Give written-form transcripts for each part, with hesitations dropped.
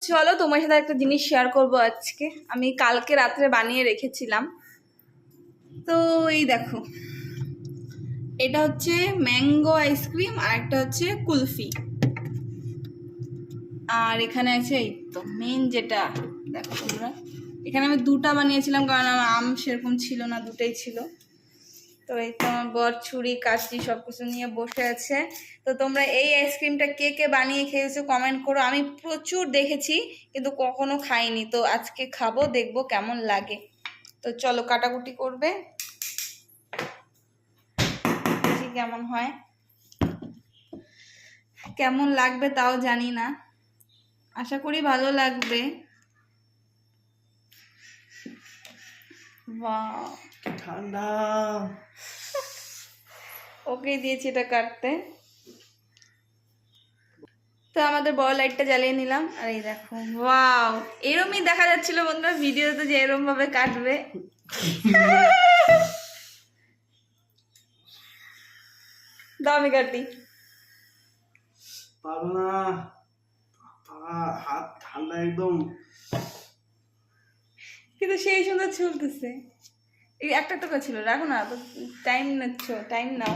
চলো তোমার সাথে একটা জিনিস শেয়ার করব আজকে। আমি কালকে রাত্রে বানিয়ে রেখেছিলাম। তো এই দেখো, এটা হচ্ছে ম্যাঙ্গো আইসক্রিম আর একটা হচ্ছে কুলফি। আর এখানে আছে এই তো মেন যেটা দেখো তোমরা, এখানে আমি দুটা বানিয়েছিলাম কারণ আমার আম সেরকম ছিল না, দুটাই ছিল। তো এই তো আমার বর ছুরি কাঁচি সব কিছু নিয়ে বসে আছে। তো তোমরা এই আইসক্রিমটা কে কে বানিয়ে খেয়েছো কমেন্ট করো। আমি প্রচুর দেখেছি কিন্তু কখনো খাইনি, তো আজকে খাবো, দেখবো কেমন লাগে। তো চলো কাটাকুটি করবে, দেখি কেমন হয়, কেমন লাগবে তাও জানি না, আশা করি ভালো লাগবে। বাহ ঠান্ডা। ওকে দিয়েছি এটা কাটতে। তো আমাদের বড় লাইটটা জ্বালিয়ে নিলাম। আর এই দেখো, ওয়াও, এরমই দেখা যাচ্ছিল বন্ধুরা ভিডিওতে যে এরম ভাবে কাটবে। দাও আমি কাটি। পারবো না, হাত ঠান্ডা একদম। কিন্তু সেই সুন্দর চলতেছে। এই একটা টাকা ছিল, রাখো না তো, টাইম নিচ্ছ, টাইম নাও।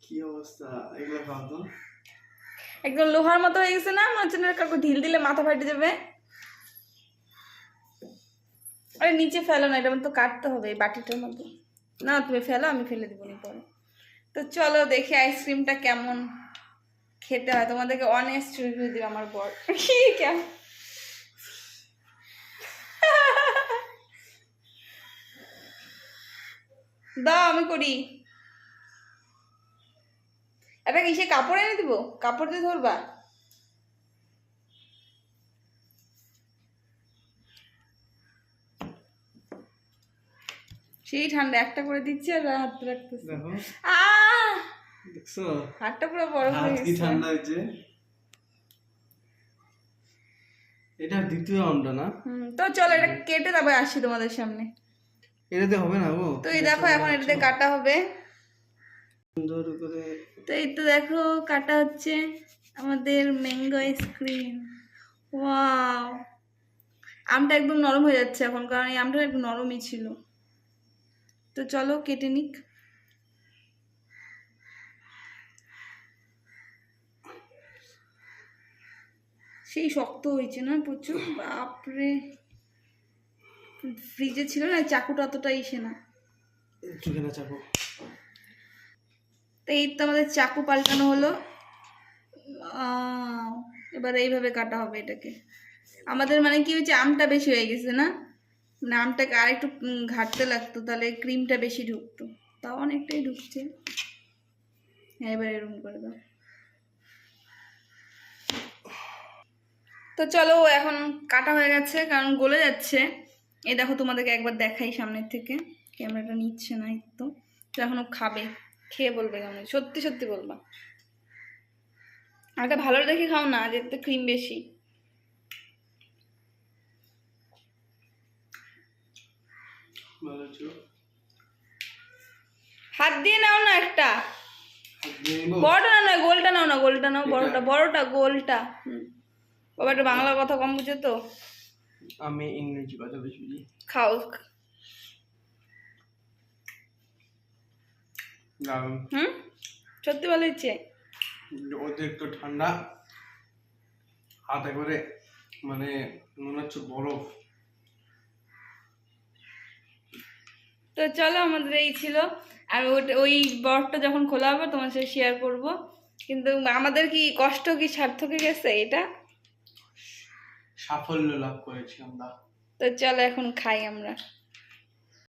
কি অবস্থা, এগুলো খাও তো। একদম লোহার মতো হয়ে গেছে না, মনে হচ্ছে না কাউকে ঢিল দিলে মাথা ফাটে যাবে। আরে নিচে ফেলো না, এটা তো কাটতে হবে এই বাটিটার মতো। না তুমি ফেলো, আমি ফেলে দিব নি পরে। তো চলো দেখি আইসক্রিমটা কেমন খেতে হয়, তোমাদেরকে অনেস্ট রিভিউ দিব আমার বর। কি কেমন দাও আমি করি। এটা কিসে কাপড় এনে দিব, কাপড় দিয়ে ধরবা? সেই ঠান্ডা একটা করে দিচ্ছি আর হাত রাখতেছি। দেখো, আহ দেখছো হাতটা পুরো বরফ হাত হয়ে কি গেছে। ঠান্ডা হয়েছে। এটা দ্বিতীয় আমটা না? তো চলো এটা কেটে তারপরে আসি তোমাদের সামনে। এটাতে হবে না গো। তো এই দেখো এখন এটাতে কাটা হবে। সুন্দর করে। তো এই তো দেখো কাটা হচ্ছে আমাদের ম্যাঙ্গো আইসক্রিম। ওয়াও, আমটা একদম নরম হয়ে যাচ্ছে এখন, কারণ এই আমটা একটু নরমই ছিল। তো চলো কেটে নিক। সেই শক্ত হয়েছে না প্রচুর, বাপরে। ফ্রিজে ছিল না, চাকুটা অতটা ইসে না। চুকে না চাপো। তো এই তো আমাদের চাকু পাল্টানো হলো। এবার এইভাবে কাটা হবে এটাকে। আমাদের মানে কি হয়েছে, আমটা বেশি হয়ে গেছে না, মানে আমটাকে আর একটু ঘাটতে লাগতো, তাহলে ক্রিমটা বেশি ঢুকতো। তাও অনেকটাই ঢুকছে। হ্যাঁ এবার এরকম করে দাও। তো চলো এখন কাটা হয়ে গেছে, কারণ গলে যাচ্ছে। এই দেখো তোমাদেরকে একবার দেখাই সামনের থেকে, ক্যামেরাটা নিচ্ছে না তো। তো এখন ও খাবে, খেয়ে বলবে কেমন, সত্যি সত্যি বলবা। আগে ভালো দেখে খাও না, যেতে ক্রিম বেশি। হাত দিয়ে নাও না একটা, বড়টা না, না গোলটা নাও, না গোলটা নাও, বড়টা বড়টা গোলটা। বাবা একটা বাংলা কথা কম বুঝে তো। আমি ইংরেজি কথা বেশি বুঝি। খাও। সত্যি ভালো হচ্ছে। অতিরিক্ত ঠান্ডা, হাত একবারে মানে মনে হচ্ছে বরফ। তো চলো আমাদের এই ছিল। আর ওই বরফটা যখন খোলা হবে তোমার সাথে শেয়ার করব। কিন্তু আমাদের কি কষ্ট কি সার্থকে গেছে এটা, সাফল্য লাভ করেছি আমরা। তো চলো এখন খাই আমরা।